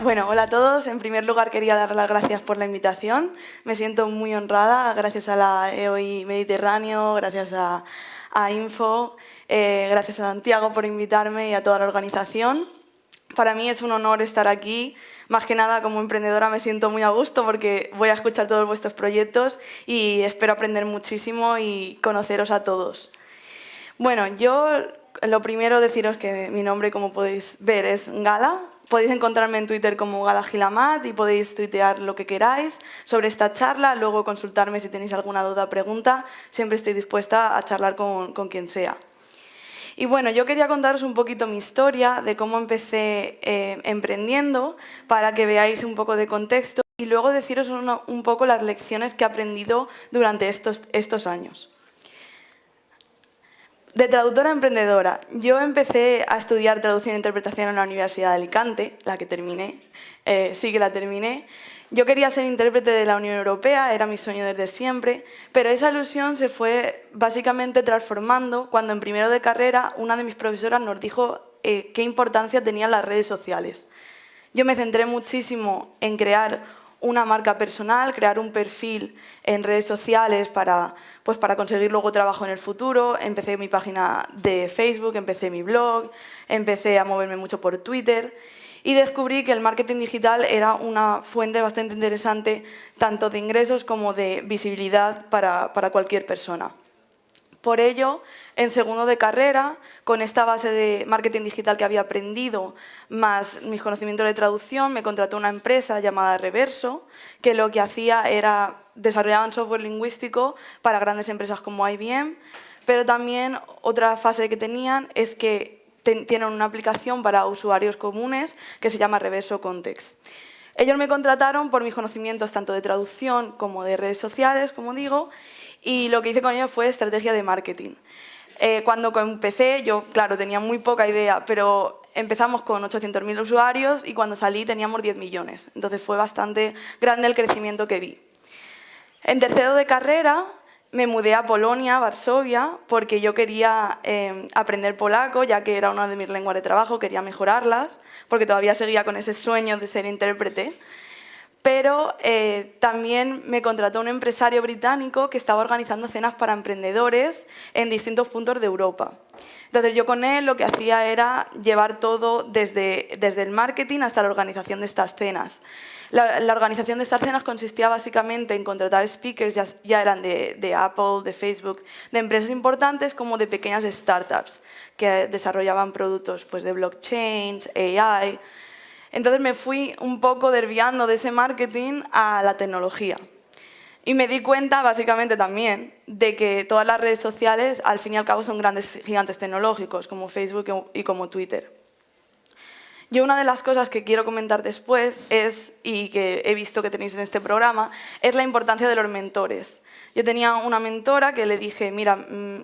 Bueno, hola a todos. En primer lugar, quería dar las gracias por la invitación. Me siento muy honrada, gracias a la EOI Mediterráneo, gracias a Info, gracias a Santiago por invitarme y a toda la organización. Para mí es un honor estar aquí. Más que nada, como emprendedora me siento muy a gusto porque voy a escuchar todos vuestros proyectos y espero aprender muchísimo y conoceros a todos. Bueno, yo lo primero deciros que mi nombre, como podéis ver, es Gala. Podéis encontrarme en Twitter como Gala Gilamat y podéis tuitear lo que queráis sobre esta charla, luego consultarme si tenéis alguna duda o pregunta. Siempre estoy dispuesta a charlar con quien sea. Y bueno, yo quería contaros un poquito mi historia de cómo empecé emprendiendo para que veáis un poco de contexto y luego deciros un poco las lecciones que he aprendido durante estos años. De traductora a emprendedora, yo empecé a estudiar traducción e interpretación en la Universidad de Alicante, la que terminé, sí que la terminé. Yo quería ser intérprete de la Unión Europea, era mi sueño desde siempre, pero esa ilusión se fue básicamente transformando cuando en primero de carrera una de mis profesoras nos dijo qué importancia tenían las redes sociales. Yo me centré muchísimo en crear una marca personal, crear un perfil en redes sociales para conseguir luego trabajo en el futuro. Empecé mi página de Facebook, empecé mi blog, empecé a moverme mucho por Twitter y descubrí que el marketing digital era una fuente bastante interesante tanto de ingresos como de visibilidad para cualquier persona. Por ello, en segundo de carrera, con esta base de marketing digital que había aprendido, más mis conocimientos de traducción, me contrató una empresa llamada Reverso, que lo que hacía era desarrollar un software lingüístico para grandes empresas como IBM, pero también otra fase que tenían es que tienen una aplicación para usuarios comunes que se llama Reverso Context. Ellos me contrataron por mis conocimientos tanto de traducción como de redes sociales, como digo, y lo que hice con ellos fue estrategia de marketing. Cuando empecé, yo, claro, tenía muy poca idea, pero empezamos con 800.000 usuarios y cuando salí teníamos 10 millones. Entonces fue bastante grande el crecimiento que vi. En tercero de carrera me mudé a Polonia, Varsovia, porque yo quería aprender polaco, ya que era una de mis lenguas de trabajo, quería mejorarlas, porque todavía seguía con ese sueño de ser intérprete. Pero también me contrató un empresario británico que estaba organizando cenas para emprendedores en distintos puntos de Europa. Entonces yo con él lo que hacía era llevar todo desde el marketing hasta la organización de estas cenas. La organización de estas cenas consistía básicamente en contratar speakers, ya eran de Apple, de Facebook, de empresas importantes como de pequeñas startups que desarrollaban productos pues, de blockchain, AI. Entonces me fui un poco desviando de ese marketing a la tecnología. Y me di cuenta, básicamente también, de que todas las redes sociales, al fin y al cabo, son grandes gigantes tecnológicos, como Facebook y como Twitter. Yo una de las cosas que quiero comentar después es, y que he visto que tenéis en este programa, es la importancia de los mentores. Yo tenía una mentora que le dije, mira,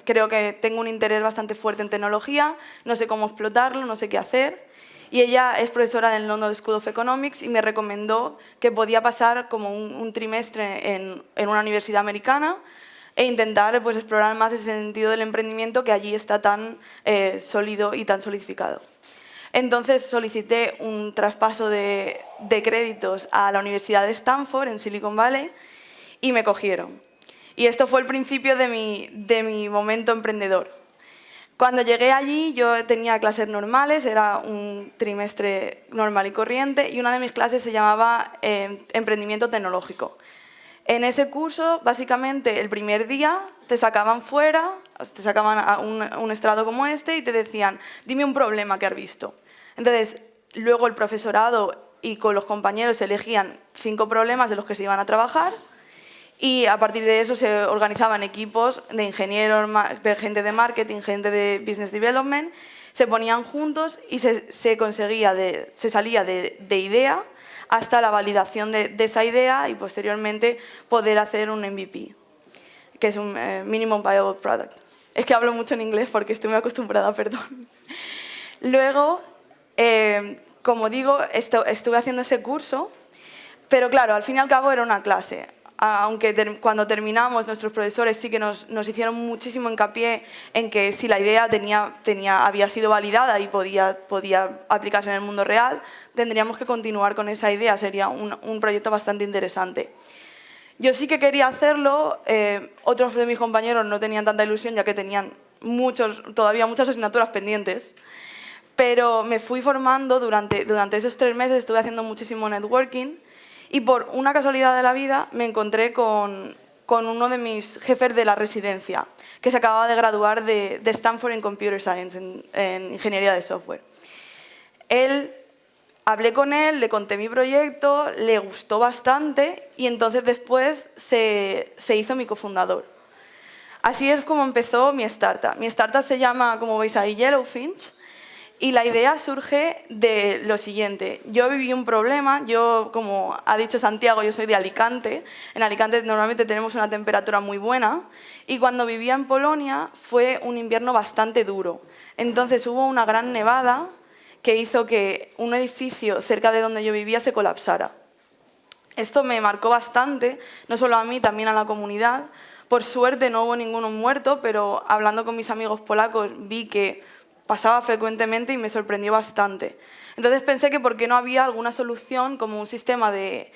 creo que tengo un interés bastante fuerte en tecnología, no sé cómo explotarlo, no sé qué hacer. Y ella es profesora en el London School of Economics y me recomendó que podía pasar como un trimestre en una universidad americana e intentar pues, explorar más ese sentido del emprendimiento que allí está tan sólido y tan solidificado. Entonces solicité un traspaso de créditos a la Universidad de Stanford, en Silicon Valley, y me cogieron. Y esto fue el principio de mi momento emprendedor. Cuando llegué allí yo tenía clases normales, era un trimestre normal y corriente, y una de mis clases se llamaba Emprendimiento Tecnológico. En ese curso, básicamente, el primer día te sacaban fuera, te sacaban a un estrado como este y te decían, dime un problema que has visto. Entonces, luego el profesorado y con los compañeros elegían 5 problemas de los que se iban a trabajar y a partir de eso se organizaban equipos de ingenieros, gente de marketing, gente de business development, se ponían juntos y se salía de idea hasta la validación de esa idea y posteriormente poder hacer un MVP, que es un Minimum Viable Product. Es que hablo mucho en inglés porque estoy muy acostumbrada, perdón. Luego, como digo, estuve haciendo ese curso, pero claro, al fin y al cabo era una clase. aunque cuando terminamos nuestros profesores sí que nos hicieron muchísimo hincapié en que si la idea había sido validada y podía aplicarse en el mundo real, tendríamos que continuar con esa idea, sería un proyecto bastante interesante. Yo sí que quería hacerlo, otros de mis compañeros no tenían tanta ilusión ya que tenían todavía muchas asignaturas pendientes, pero me fui formando durante esos 3 meses, estuve haciendo muchísimo networking y por una casualidad de la vida me encontré con uno de mis jefes de la residencia, que se acababa de graduar de Stanford en Computer Science, en Ingeniería de Software. Hablé con él, le conté mi proyecto, le gustó bastante y entonces después se hizo mi cofundador. Así es como empezó mi startup. Mi startup se llama, como veis ahí, Yellowfinch, y la idea surge de lo siguiente. Yo viví un problema, como ha dicho Santiago, yo soy de Alicante. En Alicante normalmente tenemos una temperatura muy buena y cuando vivía en Polonia fue un invierno bastante duro. Entonces hubo una gran nevada que hizo que un edificio cerca de donde yo vivía se colapsara. Esto me marcó bastante, no solo a mí, también a la comunidad. Por suerte no hubo ninguno muerto, pero hablando con mis amigos polacos vi que pasaba frecuentemente y me sorprendió bastante. Entonces pensé que por qué no había alguna solución como un sistema de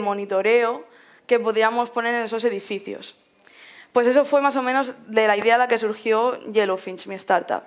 monitoreo que podíamos poner en esos edificios. Pues eso fue más o menos de la idea a la que surgió Yellowfinch, mi startup.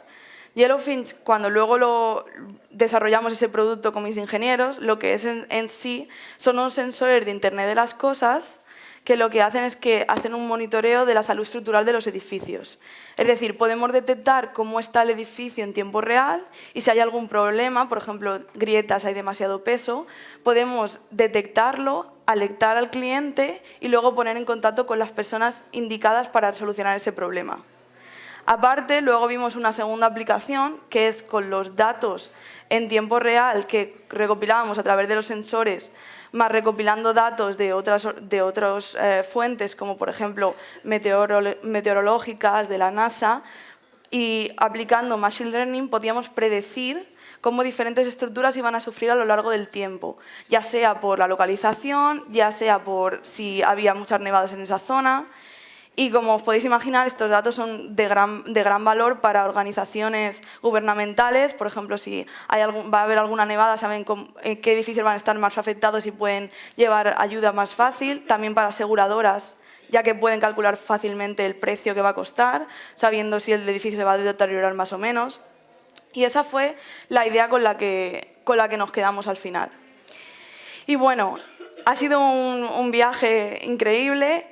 Yellowfinch, cuando luego desarrollamos ese producto con mis ingenieros, lo que es en sí son unos sensores de Internet de las cosas que lo que hacen es que hacen un monitoreo de la salud estructural de los edificios. Es decir, podemos detectar cómo está el edificio en tiempo real y si hay algún problema, por ejemplo, grietas, hay demasiado peso, podemos detectarlo, alertar al cliente y luego poner en contacto con las personas indicadas para solucionar ese problema. Aparte, luego vimos una segunda aplicación que es con los datos en tiempo real que recopilábamos a través de los sensores, más recopilando datos de otras fuentes, como por ejemplo meteorológicas de la NASA, y aplicando Machine Learning podíamos predecir cómo diferentes estructuras iban a sufrir a lo largo del tiempo, ya sea por la localización, ya sea por si había muchas nevadas en esa zona. Y como os podéis imaginar, estos datos son de gran valor para organizaciones gubernamentales. Por ejemplo, si va a haber alguna nevada, saben qué edificios van a estar más afectados y pueden llevar ayuda más fácil. También para aseguradoras, ya que pueden calcular fácilmente el precio que va a costar, sabiendo si el edificio se va a deteriorar más o menos. Y esa fue la idea con la que nos quedamos al final. Y bueno, ha sido un viaje increíble.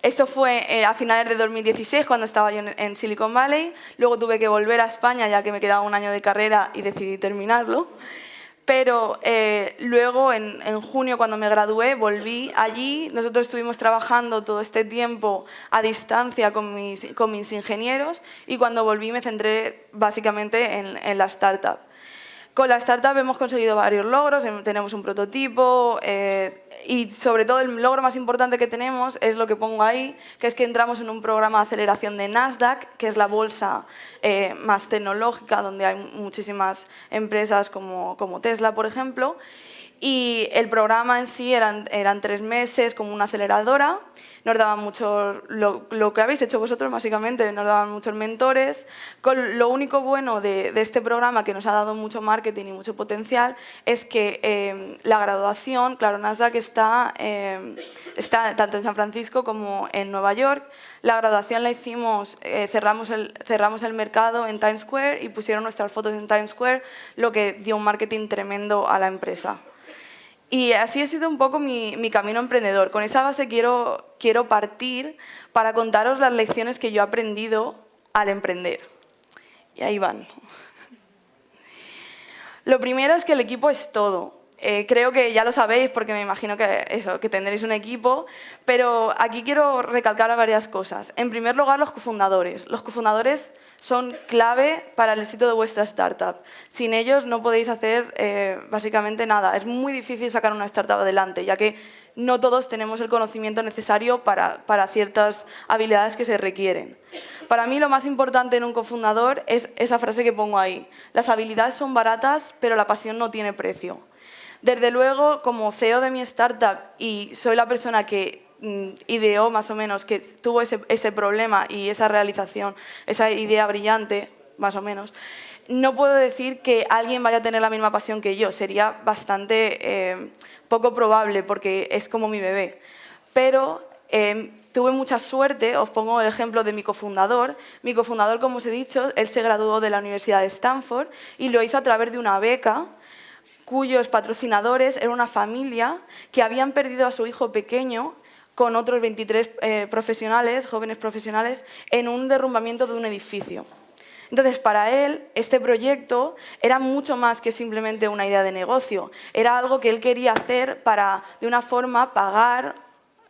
Esto fue a finales de 2016, cuando estaba yo en Silicon Valley. Luego tuve que volver a España, ya que me quedaba un año de carrera y decidí terminarlo. Pero luego, en junio, cuando me gradué, volví allí. Nosotros estuvimos trabajando todo este tiempo a distancia con mis ingenieros y cuando volví me centré básicamente en la startup. Con la startup hemos conseguido varios logros, tenemos un prototipo y sobre todo el logro más importante que tenemos es lo que pongo ahí, que es que entramos en un programa de aceleración de Nasdaq, que es la bolsa más tecnológica, donde hay muchísimas empresas como Tesla, por ejemplo. Y el programa en sí eran 3 meses como una aceleradora. Nos daban mucho lo que habéis hecho vosotros, básicamente, nos daban muchos mentores. Lo único bueno de este programa, que nos ha dado mucho marketing y mucho potencial, es que la graduación, claro, Nasdaq está tanto en San Francisco como en Nueva York. La graduación la hicimos, cerramos el mercado en Times Square y pusieron nuestras fotos en Times Square, lo que dio un marketing tremendo a la empresa. Y así ha sido un poco mi camino emprendedor. Con esa base quiero partir para contaros las lecciones que yo he aprendido al emprender. Y ahí van. Lo primero es que el equipo es todo. Creo que ya lo sabéis porque me imagino que tendréis un equipo, pero aquí quiero recalcar varias cosas. En primer lugar, los cofundadores. Los cofundadores son clave para el éxito de vuestra startup. Sin ellos no podéis hacer básicamente nada. Es muy difícil sacar una startup adelante, ya que no todos tenemos el conocimiento necesario para ciertas habilidades que se requieren. Para mí lo más importante en un cofundador es esa frase que pongo ahí. Las habilidades son baratas, pero la pasión no tiene precio. Desde luego, como CEO de mi startup y soy la persona que ideó más o menos, que tuvo ese problema y esa realización, esa idea brillante, más o menos, no puedo decir que alguien vaya a tener la misma pasión que yo. Sería bastante poco probable porque es como mi bebé. Pero tuve mucha suerte. Os pongo el ejemplo de mi cofundador. Mi cofundador, como os he dicho, él se graduó de la Universidad de Stanford y lo hizo a través de una beca cuyos patrocinadores era una familia que habían perdido a su hijo pequeño con otros 23 profesionales, jóvenes profesionales, en un derrumbamiento de un edificio. Entonces, para él, este proyecto era mucho más que simplemente una idea de negocio. Era algo que él quería hacer para, de una forma, pagar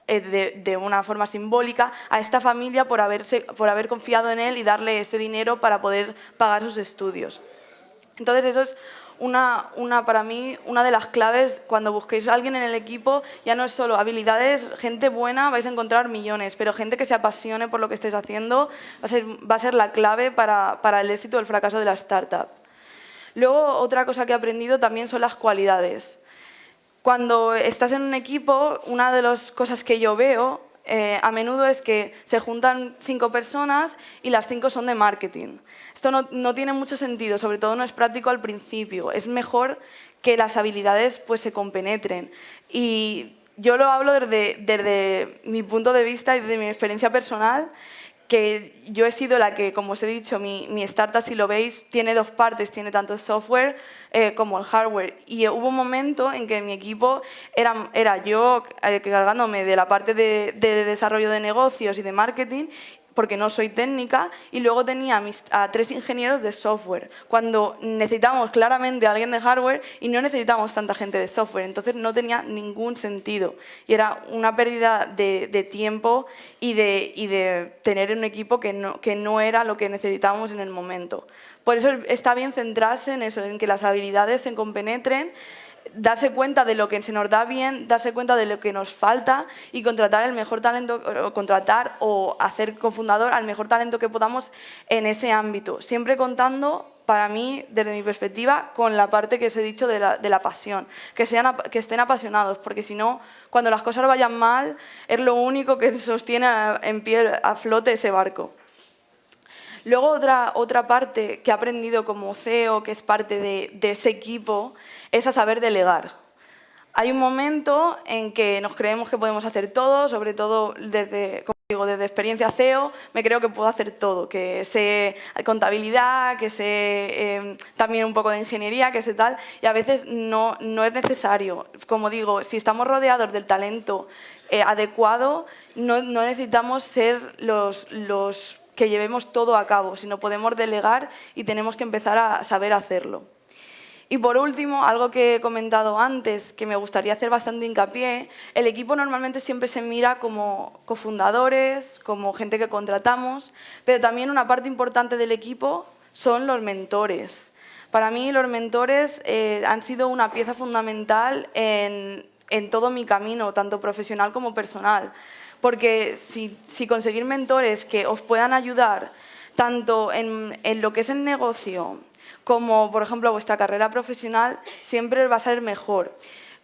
de una forma simbólica a esta familia por haber confiado en él y darle ese dinero para poder pagar sus estudios. Entonces, eso es para mí, una de las claves cuando busquéis a alguien en el equipo. Ya no es solo habilidades, gente buena, vais a encontrar millones, pero gente que se apasione por lo que estéis haciendo va a ser la clave para el éxito o el fracaso de la startup. Luego, otra cosa que he aprendido también son las cualidades. Cuando estás en un equipo, una de las cosas que yo veo a menudo es que se juntan 5 personas y las 5 son de marketing. Esto no tiene mucho sentido, sobre todo no es práctico al principio. Es mejor que las habilidades pues, se compenetren. Y yo lo hablo desde mi punto de vista y desde mi experiencia personal, que yo he sido la que, como os he dicho, mi startup, si lo veis, tiene 2 partes, tiene tanto el software como el hardware. Y hubo un momento en que mi equipo era yo cargándome de la parte de desarrollo de negocios y de marketing, porque no soy técnica, y luego tenía a 3 ingenieros de software, cuando necesitamos claramente a alguien de hardware y no necesitamos tanta gente de software. Entonces no tenía ningún sentido y era una pérdida de tiempo y de tener un equipo que no era lo que necesitábamos en el momento. Por eso está bien centrarse en eso, en que las habilidades se compenetren, darse cuenta de lo que se nos da bien, darse cuenta de lo que nos falta y contratar el mejor talento, o hacer cofundador al mejor talento que podamos en ese ámbito. Siempre contando, para mí, desde mi perspectiva, con la parte que os he dicho de la pasión. Que estén apasionados, porque si no, cuando las cosas vayan mal, es lo único que sostiene en pie, a flote ese barco. Luego otra parte que he aprendido como CEO, que es parte de ese equipo, es a saber delegar. Hay un momento en que nos creemos que podemos hacer todo, sobre todo desde experiencia CEO, me creo que puedo hacer todo, que sé contabilidad, que sé también un poco de ingeniería, que sé tal, y a veces no es necesario. Como digo, si estamos rodeados del talento adecuado, no necesitamos ser los que llevemos todo a cabo, sino podemos delegar y tenemos que empezar a saber hacerlo. Y por último, algo que he comentado antes, que me gustaría hacer bastante hincapié, el equipo normalmente siempre se mira como cofundadores, como gente que contratamos, pero también una parte importante del equipo son los mentores. Para mí los mentores han sido una pieza fundamental en todo mi camino, tanto profesional como personal. Porque si conseguir mentores que os puedan ayudar tanto en lo que es el negocio como, por ejemplo, vuestra carrera profesional, siempre va a ser mejor.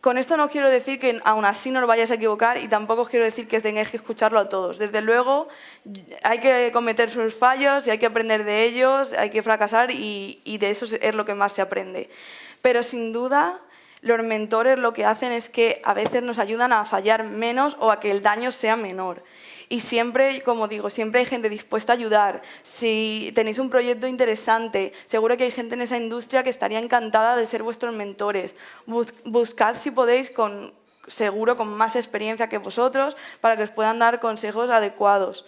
Con esto no quiero decir que aún así no os vayáis a equivocar y tampoco os quiero decir que tengáis que escucharlo a todos. Desde luego, hay que cometer sus fallos y hay que aprender de ellos, hay que fracasar y de eso es lo que más se aprende. Pero sin duda, los mentores lo que hacen es que a veces nos ayudan a fallar menos o a que el daño sea menor. Y siempre, como digo, siempre hay gente dispuesta a ayudar. Si tenéis un proyecto interesante, seguro que hay gente en esa industria que estaría encantada de ser vuestros mentores. Buscad si podéis, seguro con más experiencia que vosotros, para que os puedan dar consejos adecuados.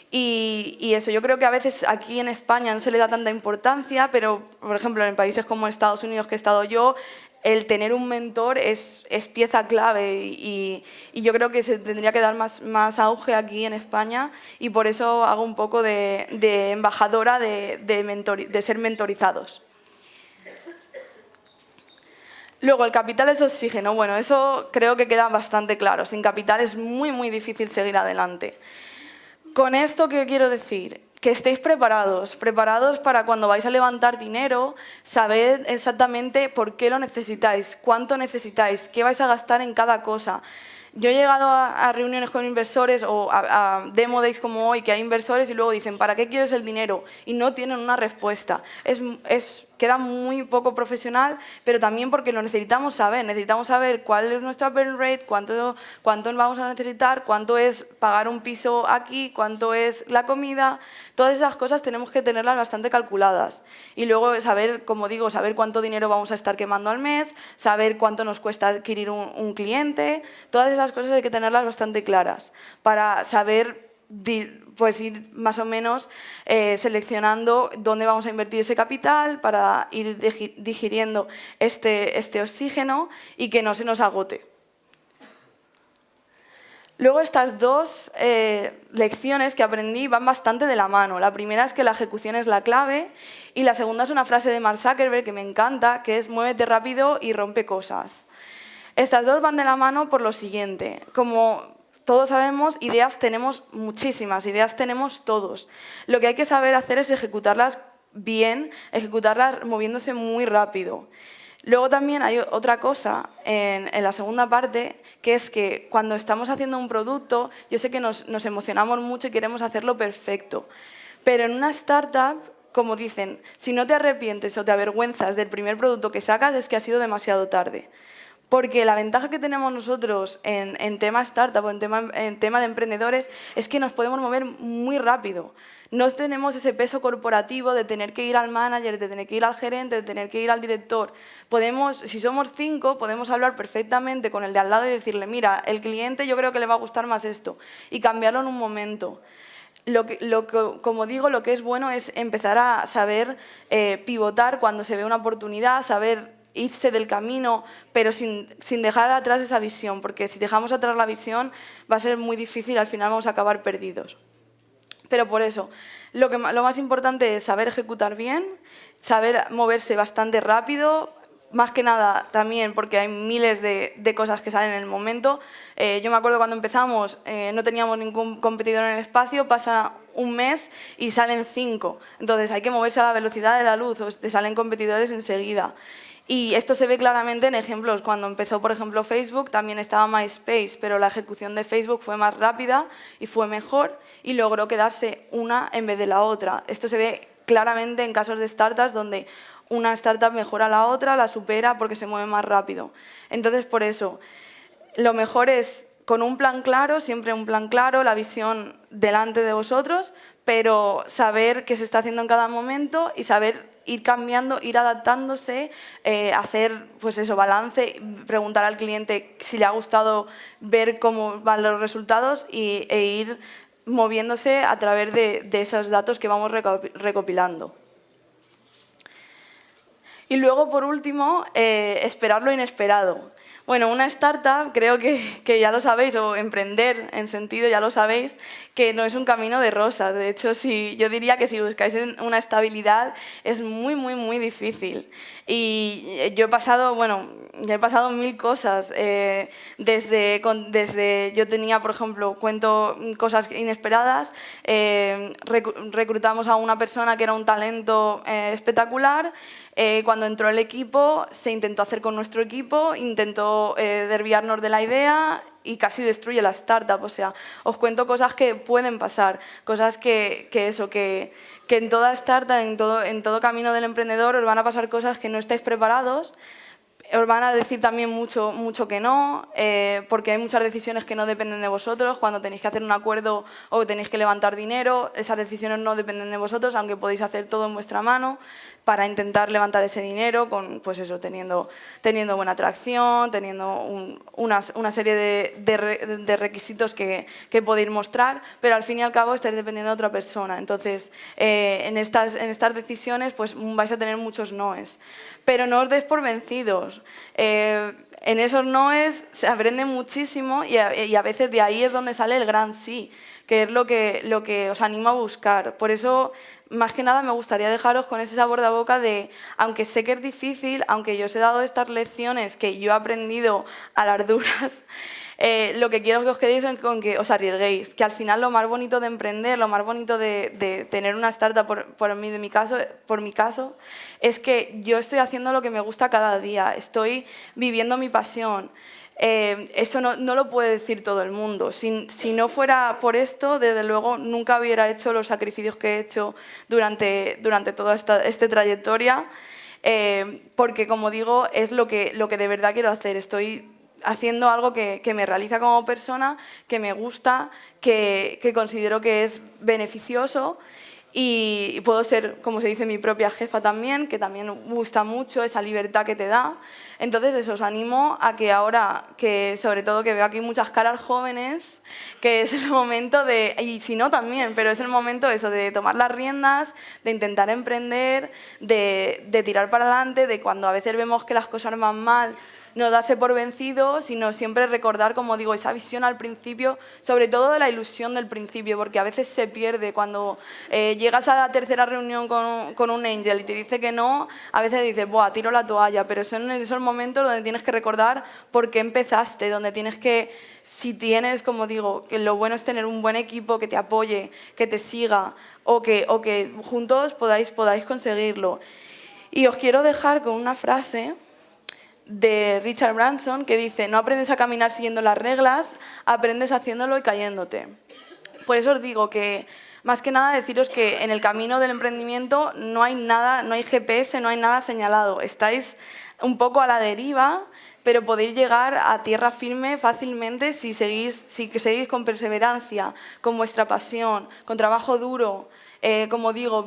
Y eso, yo creo que a veces aquí en España no se le da tanta importancia, pero, por ejemplo, en países como Estados Unidos, que he estado yo, el tener un mentor es pieza clave y yo creo que se tendría que dar más auge aquí en España y por eso hago un poco de embajadora de ser mentorizados. Luego, el capital es oxígeno. Bueno, eso creo que queda bastante claro. Sin capital es muy, muy difícil seguir adelante. Con esto, ¿qué quiero decir? Que estéis preparados para cuando vais a levantar dinero, saber exactamente por qué lo necesitáis, cuánto necesitáis, qué vais a gastar en cada cosa. Yo he llegado a reuniones con inversores o a demo days como hoy, que hay inversores y luego dicen, ¿para qué quieres el dinero? Y no tienen una respuesta. Queda muy poco profesional, pero también porque lo necesitamos saber cuál es nuestra burn rate, cuánto vamos a necesitar, cuánto es pagar un piso aquí, cuánto es la comida. Todas esas cosas tenemos que tenerlas bastante calculadas. Y luego saber, como digo, saber cuánto dinero vamos a estar quemando al mes, saber cuánto nos cuesta adquirir un cliente. Todas esas cosas hay que tenerlas bastante claras para saber pues ir más o menos seleccionando dónde vamos a invertir ese capital para ir digiriendo este oxígeno y que no se nos agote. Luego estas dos lecciones que aprendí van bastante de la mano. La primera es que la ejecución es la clave y la segunda es una frase de Mark Zuckerberg que me encanta, que es muévete rápido y rompe cosas. Estas dos van de la mano por lo siguiente. Como todos sabemos, ideas tenemos muchísimas, ideas tenemos todos. Lo que hay que saber hacer es ejecutarlas bien, ejecutarlas moviéndose muy rápido. Luego también hay otra cosa en la segunda parte, que es que cuando estamos haciendo un producto, yo sé que nos emocionamos mucho y queremos hacerlo perfecto, pero en una startup, como dicen, si no te arrepientes o te avergüenzas del primer producto que sacas es que ha sido demasiado tarde. Porque la ventaja que tenemos nosotros en tema startup o en tema de emprendedores es que nos podemos mover muy rápido. No tenemos ese peso corporativo de tener que ir al manager, de tener que ir al gerente, de tener que ir al director. Si somos 5, podemos hablar perfectamente con el de al lado y decirle, mira, el cliente yo creo que le va a gustar más esto, y cambiarlo en un momento. Como digo, lo que es bueno es empezar a saber pivotar cuando se ve una oportunidad, saber irse del camino, pero sin dejar atrás esa visión, porque si dejamos atrás la visión va a ser muy difícil, al final vamos a acabar perdidos. Pero por eso, lo más importante es saber ejecutar bien, saber moverse bastante rápido, más que nada también porque hay miles de cosas que salen en el momento. Yo me acuerdo cuando empezamos, no teníamos ningún competidor en el espacio, pasa un mes y salen 5. Entonces hay que moverse a la velocidad de la luz, o te salen competidores enseguida. Y esto se ve claramente en ejemplos. Cuando empezó, por ejemplo, Facebook, también estaba MySpace, pero la ejecución de Facebook fue más rápida y fue mejor y logró quedarse una en vez de la otra. Esto se ve claramente en casos de startups donde una startup mejora a la otra, la supera porque se mueve más rápido. Entonces, por eso, lo mejor es con un plan claro, siempre un plan claro, la visión delante de vosotros, pero saber qué se está haciendo en cada momento y saber ir cambiando, ir adaptándose, hacer pues eso, balance, preguntar al cliente si le ha gustado, ver cómo van los resultados e ir moviéndose a través de esos datos que vamos recopilando. Y luego, por último, esperar lo inesperado. Bueno, una startup, creo que ya lo sabéis, o emprender en sentido, ya lo sabéis, que no es un camino de rosas. De hecho, yo diría que si buscáis una estabilidad es muy, muy, muy difícil. Y yo he pasado, mil cosas. Desde yo tenía, por ejemplo, cuento cosas inesperadas, reclutamos a una persona que era un talento espectacular. Cuando entró el equipo, se intentó hacer con nuestro equipo, intentó desviarnos de la idea y casi destruye la startup. O sea, os cuento cosas que pueden pasar, cosas que en toda startup, en todo camino del emprendedor os van a pasar cosas que no estáis preparados. Os van a decir también mucho que no, porque hay muchas decisiones que no dependen de vosotros. Cuando tenéis que hacer un acuerdo o tenéis que levantar dinero, esas decisiones no dependen de vosotros, aunque podéis hacer todo en vuestra mano para intentar levantar ese dinero, pues eso, teniendo buena atracción, teniendo una serie de requisitos que podéis mostrar, pero al fin y al cabo estáis dependiendo de otra persona. Entonces, en estas decisiones pues vais a tener muchos noes. Pero no os deis por vencidos. En esos noes se aprende muchísimo y a veces de ahí es donde sale el gran sí, que es lo que os animo a buscar. Por eso, más que nada, me gustaría dejaros con ese sabor de boca de, aunque sé que es difícil, aunque yo os he dado estas lecciones que yo he aprendido a las duras, lo que quiero que os quedéis es con que os arriesguéis, que al final lo más bonito de emprender, lo más bonito de tener una startup, por mi caso, es que yo estoy haciendo lo que me gusta cada día, estoy viviendo mi pasión. eso no lo puede decir todo el mundo. Si no fuera por esto, desde luego, nunca hubiera hecho los sacrificios que he hecho durante toda esta trayectoria, porque, como digo, es lo que de verdad quiero hacer. Estoy haciendo algo que me realiza como persona, que me gusta, que considero que es beneficioso. Y puedo ser, como se dice, mi propia jefa también, que también me gusta mucho esa libertad que te da. Entonces, eso, os animo a que ahora, que sobre todo que veo aquí muchas caras jóvenes, que es el momento de, y si no también, pero es el momento eso, de tomar las riendas, de intentar emprender, de tirar para adelante, de cuando a veces vemos que las cosas van mal, no darse por vencido, sino siempre recordar, como digo, esa visión al principio, sobre todo de la ilusión del principio, porque a veces se pierde cuando llegas a la tercera reunión con un angel y te dice que no, a veces dices, ¡buah, tiro la toalla! Pero son esos momentos donde tienes que recordar por qué empezaste, donde tienes que, si tienes, como digo, que lo bueno es tener un buen equipo que te apoye, que te siga, o que juntos podáis conseguirlo. Y os quiero dejar con una frase de Richard Branson, que dice: no aprendes a caminar siguiendo las reglas, aprendes haciéndolo y cayéndote. Por eso os digo que, más que nada, deciros que en el camino del emprendimiento no hay nada, no hay GPS, no hay nada señalado. Estáis un poco a la deriva, pero podéis llegar a tierra firme fácilmente si seguís con perseverancia, con vuestra pasión, con trabajo duro, como digo,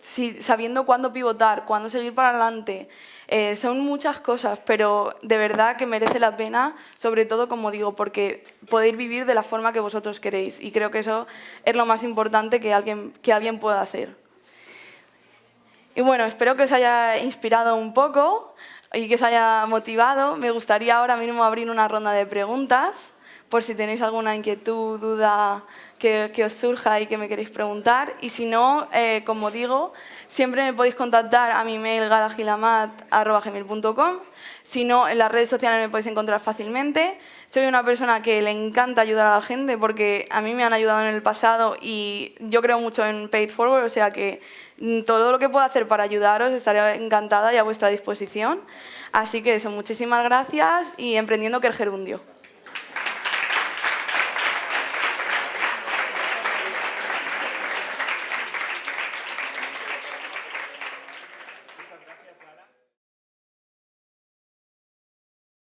sabiendo cuándo pivotar, cuándo seguir para adelante. Son muchas cosas, pero de verdad que merece la pena, sobre todo, como digo, porque podéis vivir de la forma que vosotros queréis, y creo que eso es lo más importante que alguien pueda hacer. Y bueno, espero que os haya inspirado un poco y que os haya motivado. Me gustaría ahora mismo abrir una ronda de preguntas, por si tenéis alguna inquietud, duda que os surja y que me queréis preguntar. Y si no, como digo, siempre me podéis contactar a mi mail gadagilamat@gmail.com. Si no, en las redes sociales me podéis encontrar fácilmente. Soy una persona que le encanta ayudar a la gente, porque a mí me han ayudado en el pasado y yo creo mucho en Pay It Forward, o sea que todo lo que pueda hacer para ayudaros estaré encantada y a vuestra disposición. Así que eso, muchísimas gracias y emprendiendo que el gerundio.